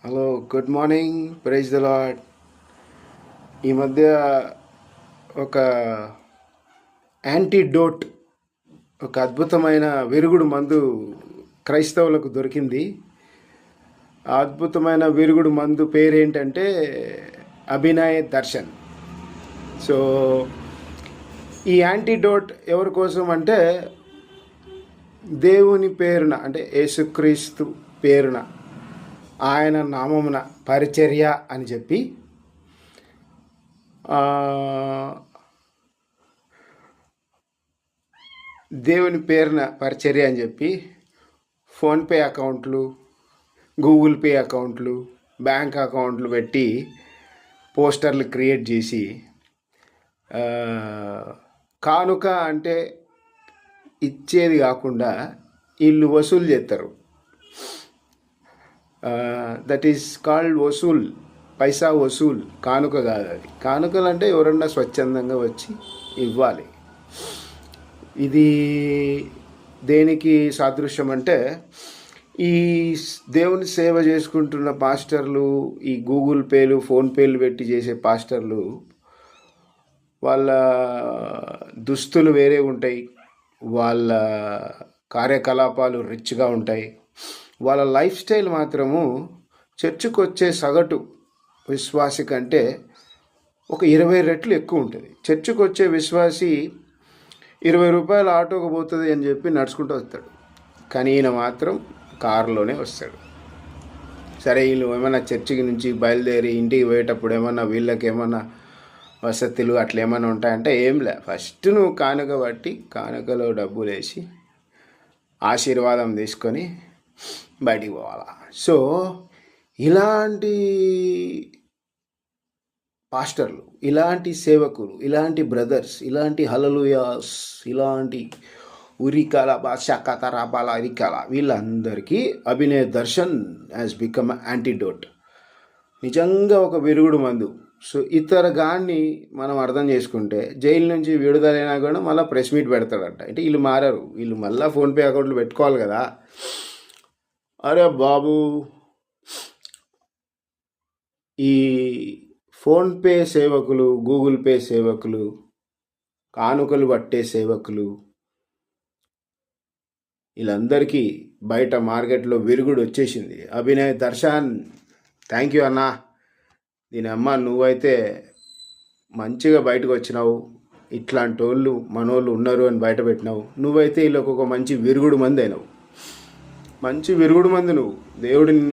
Hello, good morning, praise the Lord. ఈ మధ్య ఒక యాంటీడోట్, ఒక అద్భుతమైన విరుగుడు మందు క్రైస్తవులకు దొరికింది. ఆ అద్భుతమైన విరుగుడు మందు పేరేంటంటే అభినయ్ దర్శన్. సో ఈ యాంటీడోట్ ఎవరి కోసం అంటే దేవుని పేరున, అంటే యేసుక్రీస్తు పేరున, ఆయన నామమున పరిచర్య అని చెప్పి దేవుని పేరున పరిచర్య అని చెప్పి ఫోన్పే అకౌంట్లు, గూగుల్ పే అకౌంట్లు, బ్యాంక్ అకౌంట్లు పెట్టి పోస్టర్లు క్రియేట్ చేసి కానుక అంటే ఇచ్చేది కాకుండా వీళ్ళు వసూలు చేస్తారు. దట్ ఈస్ కాల్డ్ వసూల్, పైసా వసూల్. కానుక కాదు అది. కానుకలు అంటే ఎవరన్నా స్వచ్ఛందంగా వచ్చి ఇవ్వాలి. ఇది దేనికి సాదృశ్యం అంటే ఈ దేవుని సేవ చేసుకుంటున్న పాస్టర్లు, ఈ గూగుల్ పేలు, ఫోన్పేలు పెట్టి చేసే పాస్టర్లు, వాళ్ళ దుస్తులు వేరే ఉంటాయి, వాళ్ళ కార్యకలాపాలు రిచ్గా ఉంటాయి. వాళ్ళ లైఫ్ స్టైల్ మాత్రము చర్చికి వచ్చే సగటు విశ్వాసి కంటే ఒక 20 రెట్లు ఎక్కువ ఉంటుంది. చర్చికి వచ్చే విశ్వాసి 20 రూపాయల ఆటోకి పోతుంది అని చెప్పి నడుచుకుంటూ వస్తాడు, కానీ ఈయన మాత్రం కారులోనే వస్తాడు. సరే, వీళ్ళు ఏమన్నా చర్చికి నుంచి బయలుదేరి ఇంటికి పోయేటప్పుడు ఏమన్నా వీళ్ళకి ఏమన్నా వసతులు అట్లా ఏమన్నా ఉంటాయంటే ఏం లే. ఫస్ట్ నువ్వు కానుక బట్టి కానుకలో డబ్బులు వేసి ఆశీర్వాదం తీసుకొని బయటికి పోవాలా. సో ఇలాంటి పాస్టర్లు, ఇలాంటి సేవకులు, ఇలాంటి బ్రదర్స్, ఇలాంటి హల్లెలూయాస్, ఇలాంటి ఉరికాల బాషాకతరాబాల అరికాల, వీళ్ళందరికీ Abhinay Darshan has become antidote. నిజంగా ఒక విరుగుడు మందు. సో ఇతర గాన్ని మనం అర్థం చేసుకుంటే జైలు నుంచి విడుదలైనా కూడా మళ్ళీ ప్రెస్ మీట్ పెడతాడంట. అంటే వీళ్ళు మారారు, వీళ్ళు మళ్ళీ ఫోన్పే అకౌంట్లు పెట్టుకోవాలి కదా. అరే బాబు, ఈ ఫోన్పే సేవకులు, గూగుల్ పే సేవకులు, కానుకలు పట్టే సేవకులు, వీళ్ళందరికీ బయట మార్కెట్లో విరుగుడు వచ్చేసింది. అభినయ్ దర్శన్, థ్యాంక్ యూ అన్నా. దీని అమ్మ, నువ్వైతే మంచిగా బయటకు వచ్చినావు. ఇట్లాంటి వాళ్ళు మనోళ్ళు ఉన్నారు అని బయట పెట్టినావు. నువ్వైతే వీళ్ళకి ఒక మంచి విరుగుడు మంది అయినావు. మంచి విరుగుడు మంది నువ్వు. దేవుడిని